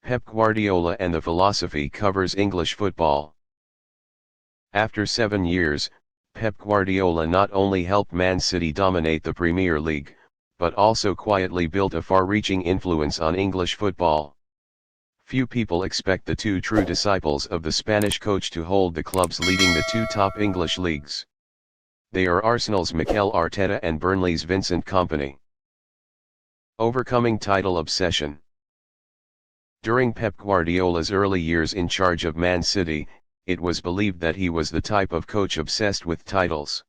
Pep Guardiola and the philosophy covers English football. After 7 years, Pep Guardiola not only helped Man City dominate the Premier League, but also quietly built a far-reaching influence on English football. Few people expect the two true disciples of the Spanish coach to hold the clubs leading the two top English leagues. They are Arsenal's Mikel Arteta and Burnley's Vincent Kompany. Overcoming title obsession. During Pep Guardiola's early years in charge of Man City, it was believed that he was the type of coach obsessed with titles.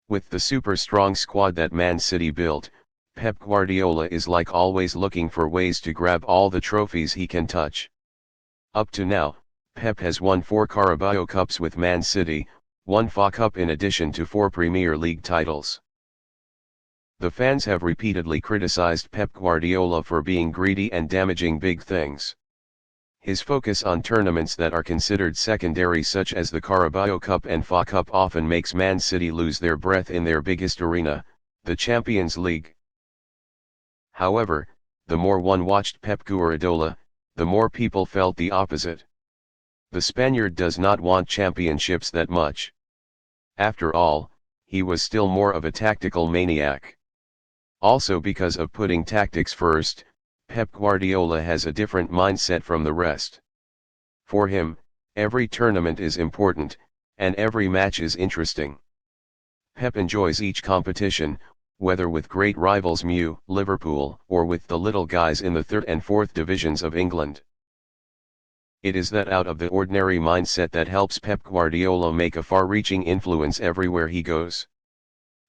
With the super strong squad that Man City built, Pep Guardiola is like always looking for ways to grab all the trophies he can touch. Up to now, Pep has won 4 Carabao Cups with Man City, 1 FA Cup in addition to 4 Premier League titles. The fans have repeatedly criticized Pep Guardiola for being greedy and damaging big things. His focus on tournaments that are considered secondary such as the Carabao Cup and FA Cup often makes Man City lose their breath in their biggest arena, the Champions League. However, the more one watched Pep Guardiola, the more people felt the opposite. The Spaniard does not want championships that much. After all, he was still more of a tactical maniac. Also because of putting tactics first, Pep Guardiola has a different mindset from the rest. For him, every tournament is important, and every match is interesting. Pep enjoys each competition, whether with great rivals Liverpool, or with the little guys in the 3rd and 4th divisions of England. It is that out-of-the-ordinary mindset that helps Pep Guardiola make a far-reaching influence everywhere he goes.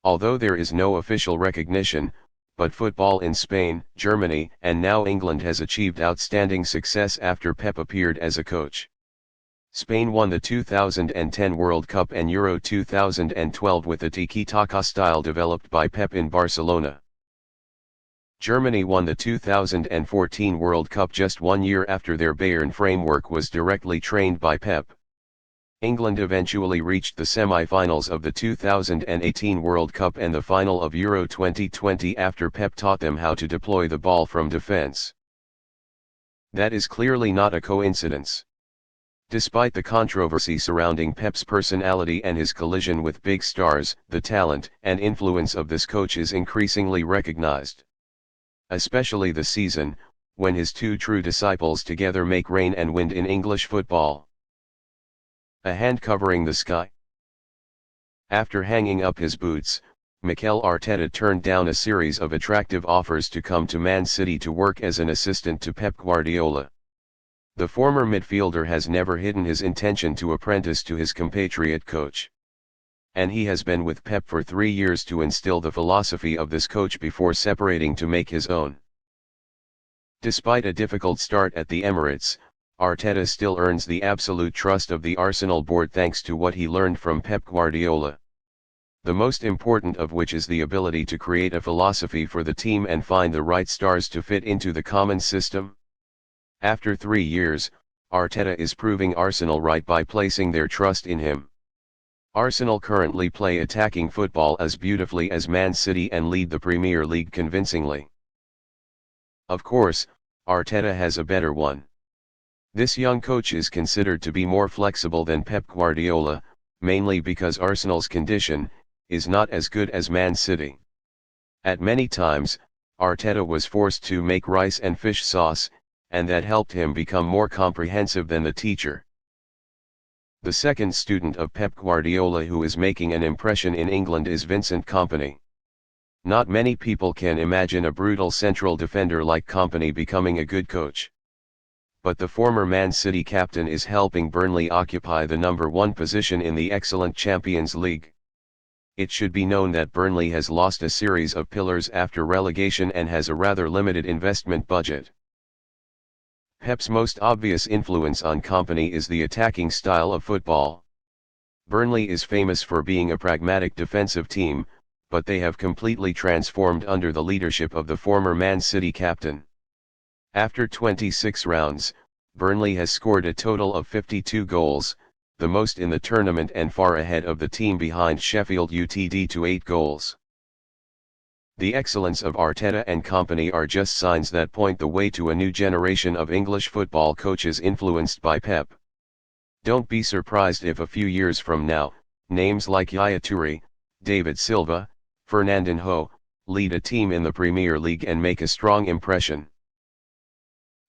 Although there is no official recognition, but football in Spain, Germany, and now England has achieved outstanding success after Pep appeared as a coach. Spain won the 2010 World Cup and Euro 2012 with a tiki-taka style developed by Pep in Barcelona. Germany won the 2014 World Cup just 1 year after their Bayern framework was directly trained by Pep. England eventually reached the semi-finals of the 2018 World Cup and the final of Euro 2020 after Pep taught them how to deploy the ball from defense. That is clearly not a coincidence. Despite the controversy surrounding Pep's personality and his collision with big stars, the talent and influence of this coach is increasingly recognized. Especially this season, when his two true disciples together make rain and wind in English football. A hand covering the sky. After hanging up his boots, Mikel Arteta turned down a series of attractive offers to come to Man City to work as an assistant to Pep Guardiola. The former midfielder has never hidden his intention to apprentice to his compatriot coach. And he has been with Pep for 3 years to instill the philosophy of this coach before separating to make his own. Despite a difficult start at the Emirates, Arteta still earns the absolute trust of the Arsenal board thanks to what he learned from Pep Guardiola. The most important of which is the ability to create a philosophy for the team and find the right stars to fit into the common system. After 3 years, Arteta is proving Arsenal right by placing their trust in him. Arsenal currently play attacking football as beautifully as Man City and lead the Premier League convincingly. Of course, Arteta has a better one. This young coach is considered to be more flexible than Pep Guardiola, mainly because Arsenal's condition is not as good as Man City. At many times, Arteta was forced to make rice and fish sauce, and that helped him become more comprehensive than the teacher. The second student of Pep Guardiola who is making an impression in England is Vincent Kompany. Not many people can imagine a brutal central defender like Kompany becoming a good coach. But the former Man City captain is helping Burnley occupy the number 1 position in the excellent Champions League. It should be known that Burnley has lost a series of pillars after relegation and has a rather limited investment budget. Pep's most obvious influence on Kompany is the attacking style of football. Burnley is famous for being a pragmatic defensive team, but they have completely transformed under the leadership of the former Man City captain. After 26 rounds, Burnley has scored a total of 52 goals, the most in the tournament and far ahead of the team behind Sheffield United to 8 goals. The excellence of Arteta and company are just signs that point the way to a new generation of English football coaches influenced by Pep. Don't be surprised if a few years from now, names like Yaya Toure, David Silva, Fernandinho, lead a team in the Premier League and make a strong impression.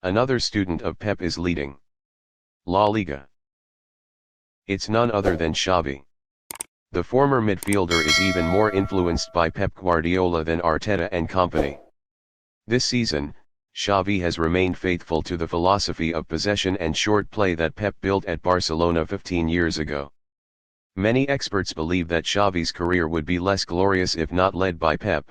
Another student of Pep is leading La Liga. It's none other than Xavi. The former midfielder is even more influenced by Pep Guardiola than Arteta and company. This season, Xavi has remained faithful to the philosophy of possession and short play that Pep built at Barcelona 15 years ago. Many experts believe that Xavi's career would be less glorious if not led by Pep.